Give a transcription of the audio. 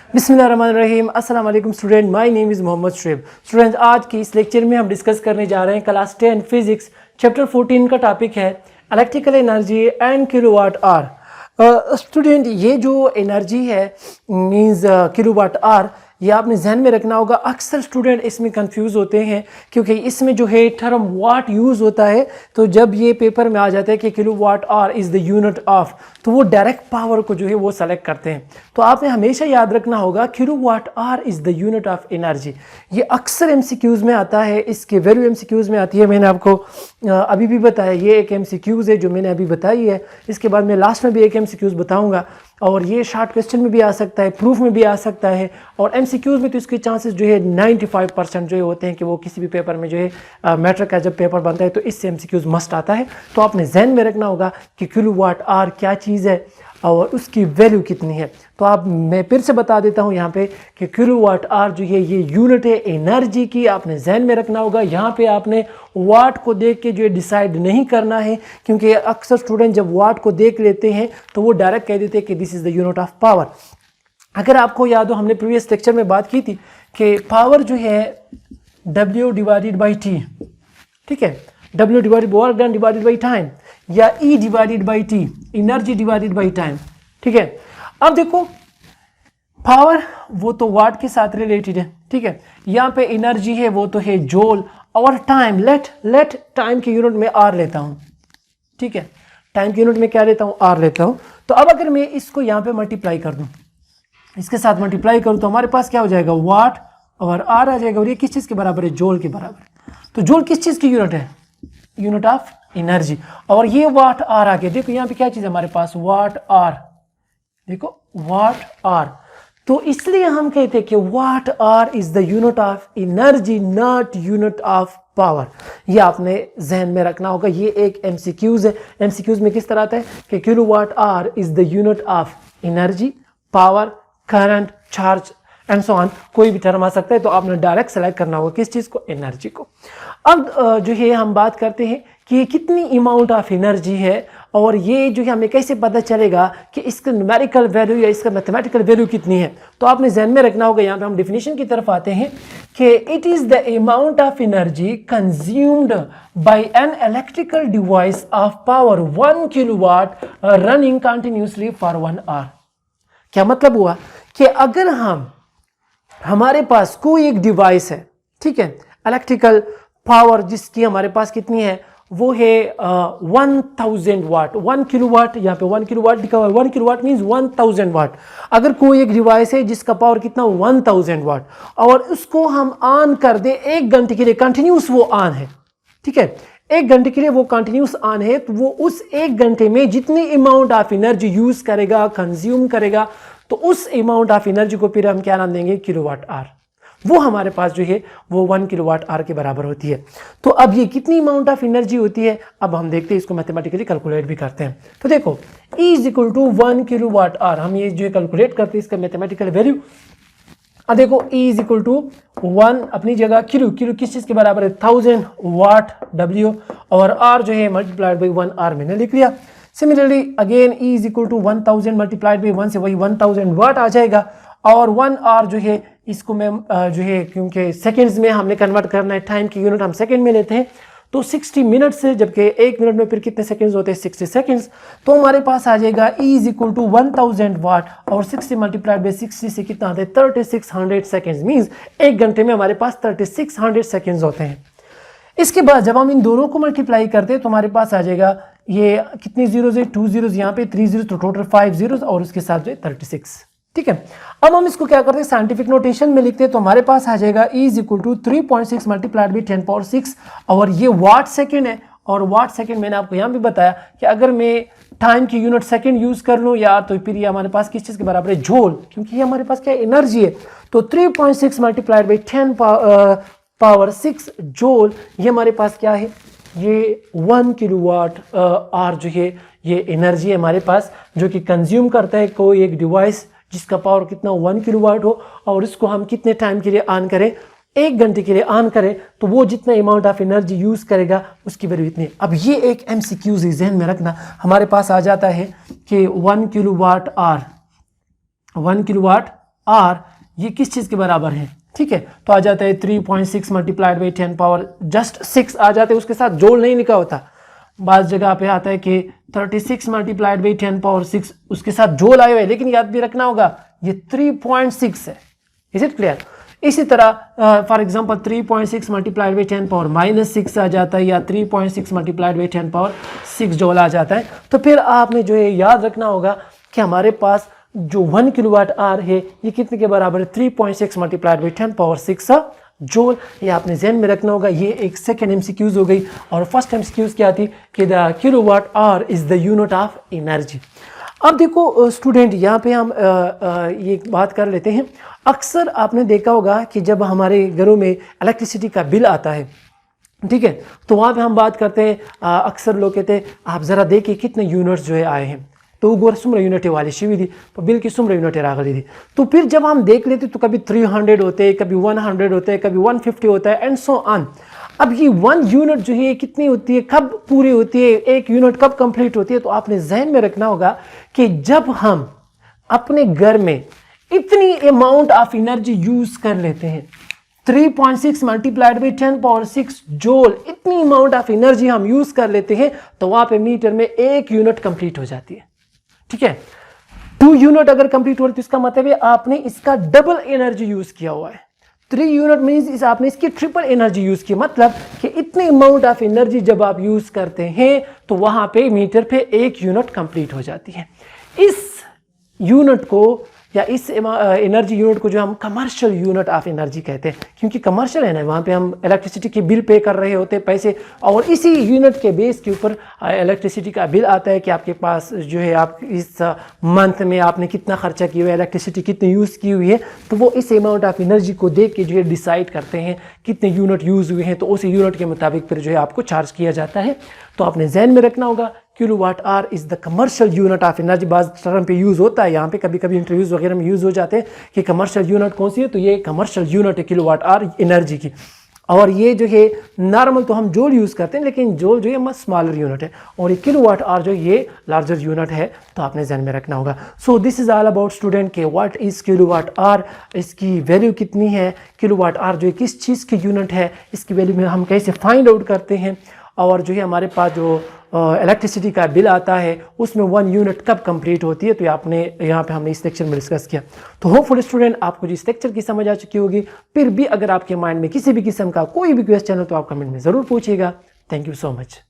बिस्मिल्लाहिर्रहमानिर्रहीम। अस्सलाम वालेकुम student, my name is Mohammad Shoaib. Student, आज की इस लेक्चर में हम डिस्कस करने जा रहे हैं क्लास 10 फिजिक्स चैप्टर 14 का टॉपिक है electrical energy and kilowatt hour. Student, ये जो एनर्जी है मींस किलोवाट आवर, ये आपने जहन में रखना होगा। अक्सर स्टूडेंट इसमें कंफ्यूज होते हैं क्योंकि इसमें जो है टर्म वाट यूज़ होता है। तो जब ये पेपर में आ जाता है कि kilowatt hour is the unit of, तो वो डायरेक्ट पावर को जो है वो सेलेक्ट करते हैं। तो आपने हमेशा याद रखना होगा kilowatt hour is the unit of energy. ये अक्सर एमसीक्यूज़ में आता है, इसके वैल्यू एमसीक्यूज़ में आती है। मैंने आपको अभी भी बताया, ये एक एमसीक्यूज़ है जो मैंने अभी बताई है। इसके बाद मैं लास्ट में भी एक एमसीक्यूज़ बताऊँगा और ये शॉर्ट क्वेश्चन में भी आ सकता है, प्रूफ में भी आ सकता है। और एमसीक्यूज़ में तो इसके चांसेस जो है 95% जो होते हैं कि वो किसी भी पेपर में जो है मैट्रिक का जब पेपर बनता है तो इससे एमसीक्यूज़ मस्ट आता है। तो आपने जहन में रखना होगा कि किलोवाट आवर क्या चीज़ है और उसकी वैल्यू कितनी है। तो आप मैं फिर से बता देता हूँ यहाँ पे कि किलोवाट आवर जो है ये यूनिट है एनर्जी की। आपने जहन में रखना होगा, यहाँ पे आपने वाट को देख के जो है डिसाइड नहीं करना है, क्योंकि अक्सर स्टूडेंट जब वाट को देख लेते हैं तो वो डायरेक्ट कह देते हैं कि this is the unit of power. अगर आपको याद हो, हमने प्रीवियस लेक्चर में बात की थी कि पावर जो है W डिवाइडेड बाई T, ठीक है, W divided work done divided by time, या E divided by T, energy divided by time, ठीक है। अब देखो, पावर वो तो वाट के साथ रिलेटेड है, ठीक है। यहाँ पे एनर्जी है वो तो है जूल, और टाइम लेट टाइम के यूनिट में आर लेता हूँ, ठीक है। टाइम के यूनिट में क्या लेता हूँ? आर लेता हूँ। तो अब अगर मैं इसको यहाँ पे मल्टीप्लाई कर दूँ, इसके साथ मल्टीप्लाई करूँ तो हमारे पास क्या हो जाएगा? वाट और आर आ जाएगा। और ये किस चीज़ के बराबर है? जूल के बराबर। तो जूल किस चीज़ की यूनिट है? Unit of energy. और ये वाट आर आ गया। देखो यहाँ पे क्या चीज़ है हमारे पास? What are. देखो वाट आर। तो इसलिए हम कहते हैं कि watt are is the unit of energy, not unit of power. ये आपने जहन में रखना होगा। ये एक एमसीक्यूज है। एमसीक्यूज में किस तरह आता है कि kilowatt hour is the unit of energy, power, current, charge and so on. कोई भी टर्म आ सकता है, तो आपने डायरेक्ट सेलेक्ट करना होगा किस चीज़ को? एनर्जी को। अब जो है हम बात करते हैं कि ये कितनी अमाउंट ऑफ एनर्जी है, और ये जो है हमें कैसे पता चलेगा कि इसका न्यूमेरिकल वैल्यू या इसका मैथमेटिकल वैल्यू कितनी है। तो आपने ध्यान में रखना होगा। यहाँ पे हम डेफिनेशन की तरफ आते हैं कि it is the amount of energy consumed by an electrical device of power 1 kilowatt running continuously for 1 hour. क्या मतलब हुआ कि अगर हमारे पास कोई एक डिवाइस है, ठीक है, इलेक्ट्रिकल पावर जिसकी हमारे पास कितनी है, वो है 1000 वाट। 1 किलोवाट, यहाँ पे 1 किलोवाट लिखा हुआ है। 1 किलोवाट मीन्स 1000 वाट। अगर कोई एक डिवाइस है जिसका पावर कितना? 1000 वाट, और उसको हम ऑन कर दे 1 घंटे के लिए, कंटिन्यूस वो ऑन है, ठीक है, 1 घंटे के लिए वो कंटिन्यूस ऑन है, तो वो उस 1 घंटे में जितनी अमाउंट ऑफ एनर्जी यूज करेगा, कंज्यूम करेगा, तो उस अमाउंट ऑफ एनर्जी को फिर हम क्या नाम देंगे? Kilowatt hour. वो हमारे पास जो है वो 1 किलोवाट आवर के बराबर होती है। तो अब ये कितनी अमाउंट ऑफ एनर्जी होती है, अब हम देखते हैं, इसको मैथमेटिकली कैलकुलेट भी करते हैं। तो देखो, E is equal to 1 kilowatt hour, हम ये जो कैलकुलेट करते हैं इसका मैथमेटिकल वैल्यू। अब देखो, E इज इक्वल टू 1 अपनी जगह, किलो किस चीज़ के बराबर है? 1000 वाट W, और R जो है मल्टीप्लाइड बाई 1 आवर मैंने लिख लिया। Similarly again E is equal to 1000 multiplied by 1 से वही 1000 वाट आ जाएगा। और 1 आवर जो है इसको मैं जो है, क्योंकि सेकंड्स में हमने कन्वर्ट करना है, टाइम की यूनिट हम सेकंड में लेते हैं, तो 60 मिनट से, जबकि 1 मिनट में फिर कितने सेकंड्स होते हैं? 60 सेकंड्स। तो हमारे पास आ जाएगा E इज इक्वल टू 1000 वाट, और 60 मल्टीप्लाइड बाई 60 से कितना आता है? 3600 सेकंड्स। मीन्स 1 घंटे में हमारे पास 3600 सेकंड्स होते हैं। इसके बाद जब हम इन दोनों को मल्टीप्लाई करते हैं तो हमारे पास आ जाएगा, ये कितनी जीरोज है? 2 जीरोज, यहाँ पे 3 जीरोज, तो टोटल 5 जीरोज, और उसके साथ जो है 36, ठीक है। अब हम इसको क्या करते हैं? साइंटिफिक नोटेशन में लिखते हैं। तो हमारे पास आ जाएगा E is equal to 3.6 multiplied by 10 power 6, और ये वाट सेकेंड है। और वाट सेकेंड मैंने आपको यहाँ भी बताया कि अगर मैं टाइम की यूनिट सेकेंड यूज कर लूँ या, तो फिर ये हमारे पास किस चीज़ के बराबर है? जूल, क्योंकि ये हमारे पास क्या एनर्जी है। तो 3.6 मल्टीप्लाइड बाई 10 पावर 6 जूल, ये हमारे पास क्या है? ये 1 किलोवाट आवर जो है ये एनर्जी है हमारे पास, जो कि कंज्यूम करता है कोई एक डिवाइस जिसका पावर कितना? 1 किलोवाट हो, और इसको हम कितने टाइम के लिए ऑन करें? 1 घंटे के लिए ऑन करें, तो वो जितना अमाउंट ऑफ एनर्जी यूज करेगा उसकी वैल्यू इतनी। अब ये एक एमसीक्यूज है, जहन में रखना। हमारे पास आ जाता है कि 1 किलोवाट आवर, 1 किलोवाट आर ये किस चीज़ के बराबर है, ठीक है। तो आ जाता है 3.6 मल्टीप्लाइड बाई 10 पावर जस्ट 6 आ जाते हैं, उसके साथ जोड़ नहीं लिखा होता। बाज़ जगह पे आता है कि 36 मल्टीप्लाइड बाई 10 पावर 6 उसके साथ जोड़ आए हुए, लेकिन याद भी रखना होगा ये 3.6 है। Is it clear? इसी तरह for example 3.6 multiplied by 10 power -6 आ जाता है, या 3.6 मल्टीप्लाइड बाई 10 पावर 6 जोल आ जाता है। तो फिर आपने जो है याद रखना होगा कि हमारे पास जो 1 किलोवाट आर है ये कितने के बराबर है, 3.6 मल्टीप्लाइड बाई 10 पावर 6 जोल। ये आपने ध्यान में रखना होगा। ये एक सेकेंड एमसीक्यूज हो गई। और फर्स्ट एमसीक्यूज क्या थी कि the kilowatt hour is the unit of energy. अब देखो स्टूडेंट, यहाँ पे हम ये बात कर लेते हैं। अक्सर आपने देखा होगा कि जब हमारे घरों में इलेक्ट्रिसिटी का बिल आता है, ठीक है, तो वहाँ पे हम बात करते हैं, अक्सर लोग कहते हैं आप ज़रा देखिए कितने यूनिट्स जो है आए हैं, तो गोर सुमर यूनिट वाली शिवी थी, तो बिल की सुमर यूनिट रागली थी। तो फिर जब हम देख लेते तो कभी 300 होते हैं, कभी 100 होते हैं, कभी 150 होता है, एंड सो ऑन। अब ये 1 यूनिट जो है कितनी होती है, कब पूरी होती है, 1 यूनिट कब कंप्लीट होती है? तो आपने जहन में रखना होगा कि जब हम अपने घर में इतनी अमाउंट ऑफ एनर्जी यूज कर लेते हैं, 3.6 मल्टीप्लाइड बाई 10 पावर 6 जोल, इतनी अमाउंट ऑफ एनर्जी हम यूज कर लेते हैं, तो वहां पे मीटर में 1 यूनिट कंप्लीट हो जाती है, ठीक है। 2 यूनिट अगर कंप्लीट हो रही तो इसका मतलब है आपने इसका डबल एनर्जी यूज किया हुआ है। 3 यूनिट मीन्स आपने इसकी ट्रिपल एनर्जी यूज की, मतलब कि इतनी अमाउंट ऑफ एनर्जी जब आप यूज करते हैं तो वहां पे मीटर पे 1 यूनिट कंप्लीट हो जाती है। इस यूनिट को या इस एनर्जी यूनिट को जो हम कमर्शियल यूनिट ऑफ एनर्जी कहते हैं, क्योंकि कमर्शियल है ना, वहाँ पे हम इलेक्ट्रिसिटी के बिल पे कर रहे होते हैं पैसे, और इसी यूनिट के बेस के ऊपर इलेक्ट्रिसिटी का बिल आता है कि आपके पास जो है आप इस मंथ में आपने कितना खर्चा किया हुआ है, इलेक्ट्रिसिटी कितनी यूज़ की हुई है, तो वो इस अमाउंट ऑफ एनर्जी को देख के जो है डिसाइड करते हैं कितने यूनिट यूज़ हुए हैं, तो उस यूनिट के मुताबिक फिर जो है आपको चार्ज किया जाता है। तो आपने जहन में रखना होगा kilowatt hour is the commercial unit of energy. बाज़ टर्म पे यूज़ होता है, यहाँ पे कभी कभी इंटरव्यूज़ वगैरह में यूज़ हो जाते हैं कि कमर्शियल यूनिट कौन सी है, तो ये कमर्शियल यूनिट है किलोवाट आर एनर्जी की। और ये जो है नॉर्मल तो हम जोल यूज़ करते हैं, लेकिन जोल जो है मच स्मॉलर यूनिट है, और ये किलोवाट आर जो ये लार्जर यूनिट है, तो आपने ध्यान में रखना होगा। So this is all about student के व्हाट इज़ किलोवाट आर, इसकी वैल्यू कितनी है, किलोवाट आर जो है किस चीज़ की यूनिट है, इसकी वैल्यू में हम कैसे फाइंड आउट करते हैं, और जो है हमारे पास जो इलेक्ट्रिसिटी का बिल आता है उसमें 1 यूनिट कब कंप्लीट होती है, तो आपने यहाँ पे हमने इस लेक्चर में डिस्कस किया। तो होपफुल स्टूडेंट आपको जो इस लेक्चर की समझ आ चुकी होगी। फिर भी अगर आपके माइंड में किसी भी किस्म का कोई भी क्वेश्चन हो तो आप कमेंट में ज़रूर पूछिएगा। Thank you so much.